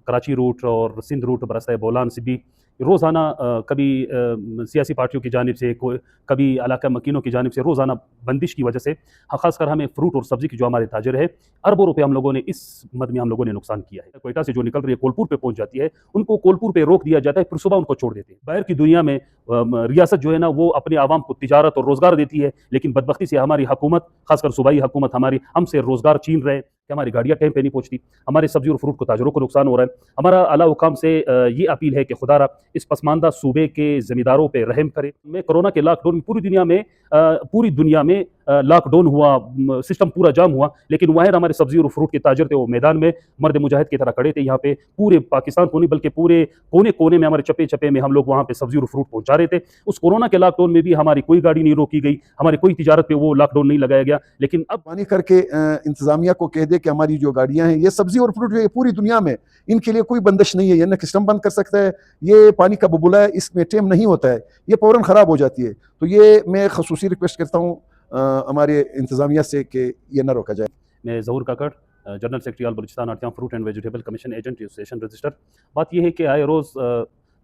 Karachi root और Sindh root बरसता बोलान से भी रोज़ाना कभी सियासी पार्टियों की जानिब से कभी इलाका मकीनों की जानिब से रोज़ाना बंदिश की वजह से ख़ासकर हमें फ्रूट और सब्ज़ी की जो हमारे ताजर है अरबों रुपये हम लोगों ने इस मद में हम लोगों ने नुकसान किया है। कोयटा से जो निकल रही है कोलपुर पे पहुंच जाती है, उनको कोलपुर पे रोक दिया जाता है, फिर सुबह उनको छोड़ देते हैं। बाहर की दुनिया में रियासत जो है ना वो अपने आवाम को तिजारत और रोज़गार देती है, लेकिन बदबख्ती से हमारी हुकूमत, खासकर सूबाई हुकूमत हमारी हमसे रोज़गार छीन रहे हैं कि हमारी गाड़ियाँ टाइम पे नहीं पहुँचती, हमारे सब्जी और फ्रूट को ताजरों को नुकसान हो रहा है। हमारा आला हुकाम से ये अपील है कि खुदारा इस पसमानदा सूबे के ज़मींदारों पे रहम करे। में कोरोना के लॉकडाउन में पूरी दुनिया में लॉकडाउन हुआ, सिस्टम पूरा जाम हुआ, लेकिन वहाँ हमारे सब्जी और फ्रूट के ताजर थे, वो मैदान में मर्द मुजाहिद की तरह खड़े थे। यहाँ पे पूरे पाकिस्तान को नहीं बल्कि पूरे कोने कोने में हमारे चप्पे चप्पे में हम लोग वहाँ पे सब्जी और फ्रूट पहुँचा रहे थे। उस कोरोना के लॉकडाउन में भी हमारी कोई गाड़ी नहीं रोकी गई, हमारी कोई तिजारत पे वो लॉकडाउन नहीं लगाया गया। लेकिन अब पानी करके इंतजामिया को कह दे कि हमारी जो गाड़ियां हैं, ये सब्जी और फ्रूट जो है पूरी दुनिया में इनके लिए कोई बंदिश नहीं है, ये न सिस्टम बंद कर सकता है, ये पानी का बुबुला है, इसमें टेम नहीं होता है, ये फौरन ख़राब हो जाती है। तो ये मैं खसूसी रिक्वेस्ट करता हूँ हमारे इंतजामिया से कि ये ना रोका जाए। मैं Zahoor Kakar, general secretary all Balochistan आर्टियाँ fruit and vegetable commission agent association register. बात यह है कि आए रोज़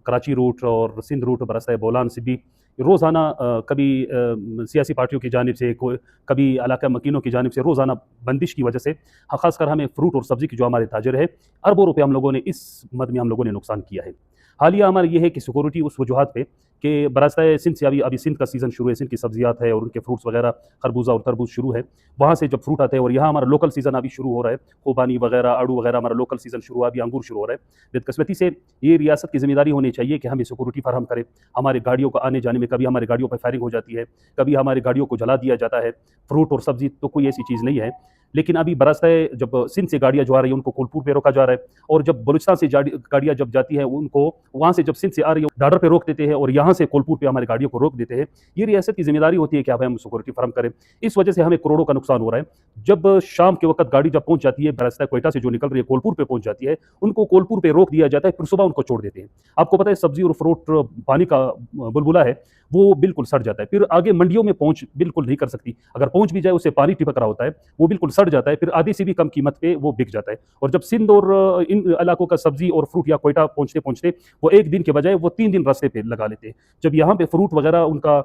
कराची रूट और सिंध रूट बरसता बोलान से भी रोज़ाना कभी सियासी पार्टियों की जानिब से कभी इलाका मकीनों की जानिब से रोज़ाना बंदिश की वजह से ख़ासकर हमें फ्रूट और सब्ज़ी की जो हमारे ताजर है अरबों रुपये हम लोगों ने इस मद में हम लोगों ने नुकसान किया है। हालिया हमारा ये है कि सिक्योरिटी उस वजूहत पे कि बरसता सिंध से अभी सिंध का सीज़न शुरू है, सिंध की सब्जियात है और उनके फ्रूट्स वगैरह खरबूजा और तरबूज शुरू है, वहाँ से जब फ्रूट आते हैं और यहाँ हमारा लोकल सीज़न अभी शुरू हो रहा है, खुबानी वगैरह आड़ू वगैरह हमारा लोकल सीज़न शुरू हुआ, अभी अंगूर शुरू हो रहा है। बदकिस्मती से ये रियासत की जिम्मेदारी होनी चाहिए कि हमें सिक्योरिटी फराहम करे। हमारे गाड़ियों को आने जाने में कभी हमारी गाड़ियों पर फायरिंग हो जाती है, कभी हमारी गाड़ियों को जला दिया जाता है। फ्रूट और सब्जी तो कोई ऐसी चीज़ नहीं है, लेकिन अभी बरसता जब सिंध से गाड़ियाँ जो आ रही हैं उनको कोलपुर पे रोका जा रहा है, और जब बलूचिस्तान से गाड़ियाँ जब जाती हैं उनको वहाँ से जब सिंध से आ रही है डाडर पे रोक देते हैं और यहाँ से कोलपुर पे हमारी गाड़ियों को रोक देते हैं। ये रियासत की जिम्मेदारी होती है कि हम सिक्योरिटी फराहम करें। इस वजह से हमें करोड़ों का नुकसान हो रहा है। जब शाम के वक्त गाड़ी जब पहुंच जाती है बरसता कोयटा से जो निकल रही है कोलपुर पे पहुंच जाती है, उनको कोलपुर पे रोक दिया जाता है, फिर सुबह उनको छोड़ देते हैं। आपको पता है सब्जी और फ्रूट पानी का बुलबुला है, वो बिल्कुल सड़ जाता है, फिर आगे मंडियों में पहुंच बिल्कुल नहीं कर सकती। अगर पहुंच भी जाए उससे पानी टिपक रहा होता है, वो बिल्कुल सड़ जाता है, फिर आधी से भी कम कीमत पे वो बिक जाता है। और जब सिंध और इन इलाकों का सब्जी और फ्रूट या कोयटा पहुंचते पहुंचते वो एक दिन के बजाय वो 3 दिन रास्ते पे लगा लेते हैं। जब यहाँ पे फ्रूट वगैरह उनका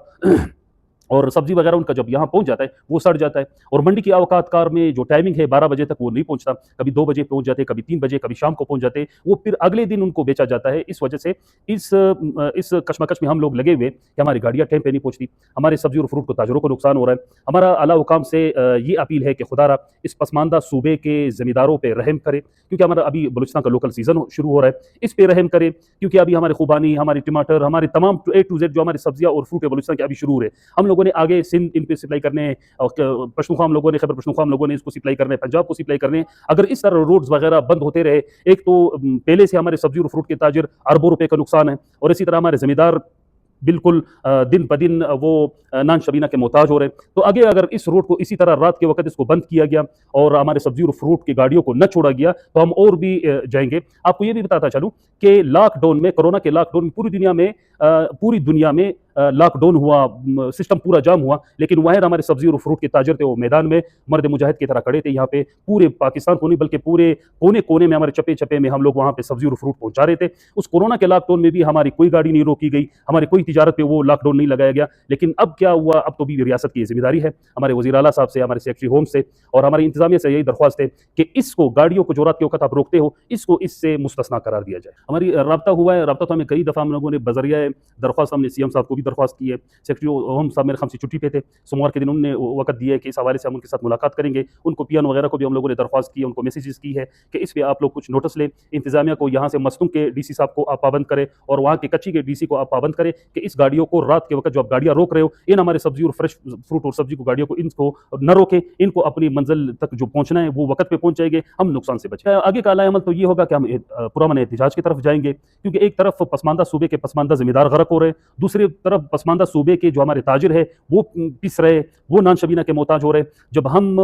और सब्जी वगैरह उनका जब यहाँ पहुंच जाता है वो सड़ जाता है। और मंडी की अवकात कार में जो टाइमिंग है 12 बजे तक वो नहीं पहुंचता, कभी 2 बजे पहुंच जाते, कभी 3 बजे, कभी शाम को पहुंच जाते, वो फिर अगले दिन उनको बेचा जाता है। इस वजह से इस कशमकश में हम लोग लगे हुए कि हमारी गाड़ियाँ टाइम पे नहीं पहुंचती, हमारे सब्जी और फ्रूट को ताजरों को नुकसान हो रहा है। हमारा आला हुकाम से ये अपील है कि खुदारा इस पसमानदा सूबे के ज़मींदारों पर रहम करे, क्योंकि हमारा अभी बलूचिस्तान का लोकल सीज़न शुरू हो रहा है, इस पर रहम करे, क्योंकि अभी हमारे खुबानी, हमारे टमाटर, हमारे तमाम A to Z जो हमारी सब्जियाँ और फ्रूट है बलूचिस्तान के अभी शुरू हो रहे हैं। हम लोगों ने आगे सिंध इन पे सप्लाई करने हैं, और पश्तूनख्वा हम लोगों ने, खैबर पश्तूनख्वा हम लोगों ने इसको सप्लाई करने हैं, पंजाब को सप्लाई करने हैं। अगर इस तरह रोड्स वगैरह बंद होते रहे, एक तो पहले से हमारे सब्जी और फ्रूट के ताजर अरबों रुपए का नुकसान है, और इसी तरह हमारे जमींदार बिल्कुल दिन ब दिन वो नान शबीना के मोहताज हो रहे हैं। तो आगे अगर इस रोड को इसी तरह रात के वक्त इसको बंद किया गया और हमारे सब्जी और फ्रूट की गाड़ियों को न छोड़ा गया तो हम और भी जाएंगे। आपको ये भी बताता चलूँ कि लॉकडाउन में, कोरोना के लॉकडाउन में पूरी दुनिया में लॉकडाउन हुआ, सिस्टम पूरा जाम हुआ, लेकिन वहाँ हमारे सब्जी और फ्रूट के ताजर थे, वो मैदान में मर्द मुजाहिद की तरह खड़े थे। यहाँ पे पूरे पाकिस्तान को नहीं बल्कि पूरे कोने कोने में हमारे चप्पे चप्पे में हम लोग वहाँ पे सब्जी और फ्रूट पहुँचा रहे थे। उस कोरोना के लॉकडाउन में भी हमारी कोई गाड़ी नहीं रोकी गई, हमारी कोई तिजारत पे वो लॉकडाउन नहीं लगाया गया। लेकिन अब क्या हुआ, अब तो भी रियासत की जिम्मेदारी है, हमारे वज़ीर आला साहब से, हमारे सेक्रेटरी होम से और हमारी इंतजामिया से यही दरख्वास्त है कि इसको गाड़ियों को जो रात के वक्त आप रोकते हो, इसको इससे मुस्तस्ना करार दिया जाए। हमारी रब्ता हुआ है, रब्ता तो हमें कई दफ़ा हम लोगों ने बजरिया दरख्वास्त हमने CM साहब को भी दरख्वास्त की है। सेक्रेटरी होम साहब मेरे ख्याल से छुट्टी पे थे, सोमवार के दिन उन्होंने वक्त दिया है कि इस हवाले से हम उनके साथ मुलाकात करेंगे। उनको पियान वगैरह को भी हम लोगों ने दरख्वास्त की है, उनको मैसेजेस की है कि इस पर आप लोग कुछ नोटिस लें। इंतजामिया को यहाँ से मस्तूम के DC साहब को आप पाबंद करें और वहाँ के कच्ची के DC को आप पाबंद करें कि इस गाड़ियों को रात के वक्त जो आप गाड़ियाँ रोक रहे हो, इन हमारे सब्जी और फ्रेश फ्रूट और सब्जी को गाड़ियों को इनको न रोकें, इनको अपनी मंजिल तक जो पहुँचना है वो वक्त पे पहुँच जाएंगे, हम नुकसान से बचें। आगे का अमल तो ये होगा कि हम पुरअमन एहतिजाज की तरफ जाएंगे, क्योंकि एक तरफ पसमानदा सूबे के पसमानदा ज़मींदार गरक हो रहे हैं, दूसरी तरफ पसमानदा सूबे के जो हमारे ताजिर है वो पिस रहे, वो नान शबीना के मोहताज हो रहे। जब हम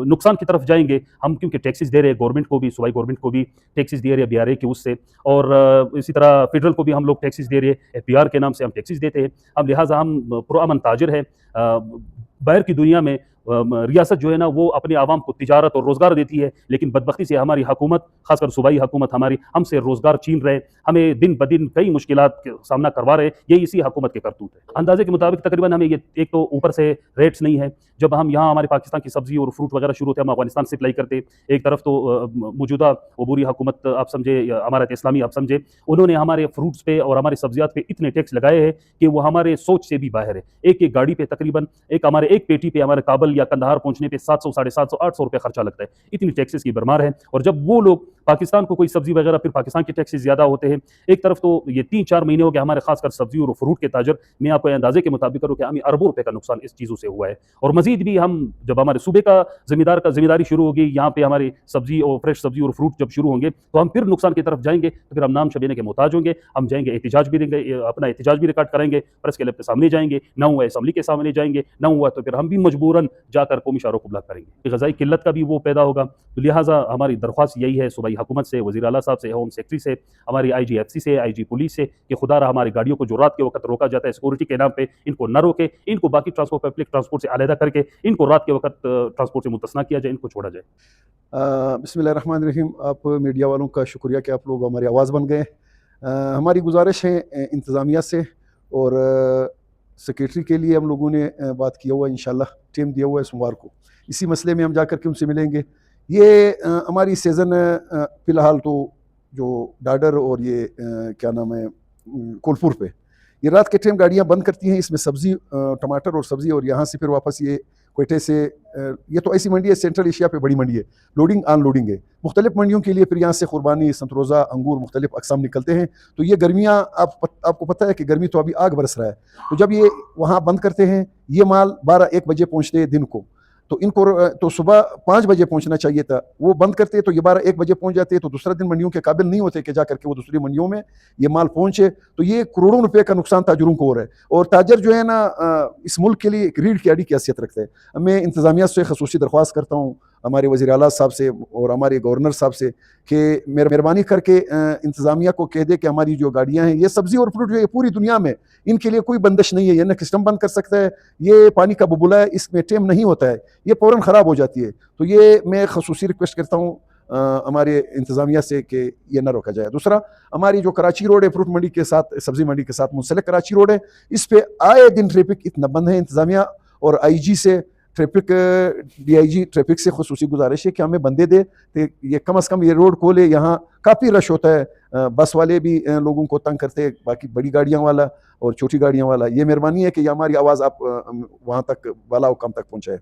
नुकसान की तरफ जाएंगे, हम क्योंकि टैक्सेस दे रहे हैं गवर्नमेंट को भी, सूबाई गवर्नमेंट को भी टैक्सेस दे रहे हैं BRA के उससे, और इसी तरह फेडरल को भी हम लोग टैक्सेस दे रहे हैं, FBR के नाम से हम टैक्सेस देते हैं। अब लिहाजा हम पुरअमन ताजिर है। बाहर की दुनिया में रियासत जो है ना वो अपने आवाम को तिजारत और रोज़गार देती है, लेकिन बदबख्ती से हमारी हुकूमत, खासकर सूबाई हुकूमत हमारी, हमसे रोज़गार छीन रहे, हमें दिन ब दिन कई मुश्किलात का सामना करवा रहे। ये इसी हुकूमत के करतूत है। अंदाजे के मुताबिक तकरीबन हमें ये एक तो ऊपर से रेट्स नहीं है। जब हम यहाँ हमारे पाकिस्तान की सब्जी और फ्रूट वगैरह शुरू थे, हम अफगानिस्तान से सप्लाई करते। एक तरफ तो मौजूदा अबूरी हुकूमत आप समझे, अमारत इस्लामी आप समझे, उन्होंने हमारे फ्रूट्स पे और हमारी सब्जियात पे इतने टैक्स लगाए हैं कि वो हमारे सोच से भी बाहर है। एक एक गाड़ी पे तकरीबन एक पेटी पे हमारे काबल या कंदहार पहुंचने पे 700, 750, 800 रुपये खर्चा लगता है। इतनी टैक्सेस की भरमार है। और जब वो लोग पाकिस्तान को कोई सब्जी वगैरह, फिर पाकिस्तान के टैक्सेस ज्यादा होते हैं। एक तरफ तो ये 3-4 महीने हो गए हमारे खासकर सब्जी और फ्रूट के ताजर, मैं आपको अंदाजे के मुताबिक करूँ कि हमें अरबों रुपए का नुकसान इस चीज़ों से हुआ है। और मजीद भी हम जब हमारे सूबे का जिम्मेदारी शुरू होगी, यहाँ पे हमारी सब्जी और फ्रेश सब्जी और फ्रूट जब शुरू होंगे, तो हम फिर नुकसान की तरफ जाएंगे। तो फिर हम नाम शबीने के मोहताज होंगे। हम जाएंगे एहतिजाज भी देंगे, अपना एहतिजाज भी रिकॉर्ड करेंगे, प्रेस क्लब के सामने जाएंगे, ना हुआ असम्बली के सामने जाएंगे, ना हुआ तो फिर हम भी मजबूरन जाकर कौमी शायरों को ब्लॉक करेंगे। ग़ज़ाई किल्लत का भी वो पैदा होगा। तो लिहाजा हमारी दरख्वास्त यही है सूबाई हुकूमत से, वज़ीर आला साहब से, होम सेक्रेटरी से, हमारी IGFC से, IG पुलिस से, कि खुदा रहा हमारी गाड़ियों को जो रात के वक्त रोका जाता है सिक्योरिटी के नाम पे, इनको न रोके, इनको बाकी ट्रांसपोर्ट, पब्लिक ट्रांसपोर्ट से अलहदा करके इनको रात के वक्त ट्रांसपोर्ट से मुतस्ना किया जाए, इनको छोड़ा जाए। बिस्मिल्लाहिर्रहमानिर्रहीम। आप मीडिया वालों का शुक्रिया कि आप लोग हमारी आवाज़ बन गए। हमारी गुजारिश है इंतज़ामिया से और सेक्रेटरी के लिए हम लोगों ने बात किया हुआ है, इंशाल्लाह टाइम दिया हुआ है सोमवार को, इसी मसले में हम जाकर के उनसे मिलेंगे। ये हमारी सीज़न फ़िलहाल तो जो डाडर और ये क्या नाम है कोलपुर पे ये रात के टाइम गाड़ियाँ बंद करती हैं। इसमें सब्ज़ी, टमाटर और सब्ज़ी, और यहाँ से फिर वापस ये क्वेटे से, ये तो ऐसी मंडी है सेंट्रल एशिया पे बड़ी मंडी है, लोडिंग अनलोडिंग है। मुख्तलिफ मंडियों के लिए फिर यहाँ से कुरबानी, संतरोज़ा, अंगूर, मुख्तलिफ अक़साम निकलते हैं। तो ये गर्मियाँ आपको पता है कि गर्मी तो अभी आग बरस रहा है। तो जब ये वहाँ बंद करते हैं, ये माल 12-1 बजे पहुँचते हैं दिन को, तो इनको तो सुबह 5 बजे पहुंचना चाहिए था, वो बंद करते तो ये 12-1 बजे पहुंच जाते, तो दूसरा दिन मंडियों के काबिल नहीं होते कि जा करके वो दूसरी मंडियों में ये माल पहुंचे। तो ये करोड़ों रुपए का नुकसान ताजरों को हो रहा है। और ताजर जो है ना इस मुल्क के लिए एक रीढ़ की हड्डी की हैसियत रखते हैं। मैं इंतज़ामिया से खसूसी दरख्वास्त करता हूँ, हमारे वज़ीर आला साहब से और हमारे गवर्नर साहब से, कि मेहरबानी करके इंतज़ामिया को कह दे कि हमारी जो गाड़ियाँ हैं, ये सब्ज़ी और फ्रूट जो है पूरी दुनिया में इनके लिए कोई बंदिश नहीं है। ये न सिस्टम बंद कर सकता है, ये पानी का बुबुला है, इसमें टेम नहीं होता है, ये फ़ौरन ख़राब हो जाती है। तो ये मैं खसूसी रिक्वेस्ट करता हूँ हमारे इंतज़ामिया से कि ये ना रोका जाए। दूसरा, हमारी जो कराची रोड है फ्रूट मंडी के साथ, सब्ज़ी मंडी के साथ मुंसलिक कराची रोड है, इस पे आए दिन ट्रैफिक इतना बंद है। इंतज़ामिया और IG से DIG ट्रैफिक से खसूसी गुजारिश है कि हमें बंदे दे, तो ये कम अज़ कम ये रोड खोले। यहाँ काफ़ी रश होता है, बस वाले भी लोगों को तंग करते हैं, बाकी बड़ी गाड़ियाँ वाला और छोटी गाड़ियाँ वाला। ये मेहरबानी है कि ये हमारी आवाज़ आप वहाँ तक, वाला हुक्म तक पहुँचाए।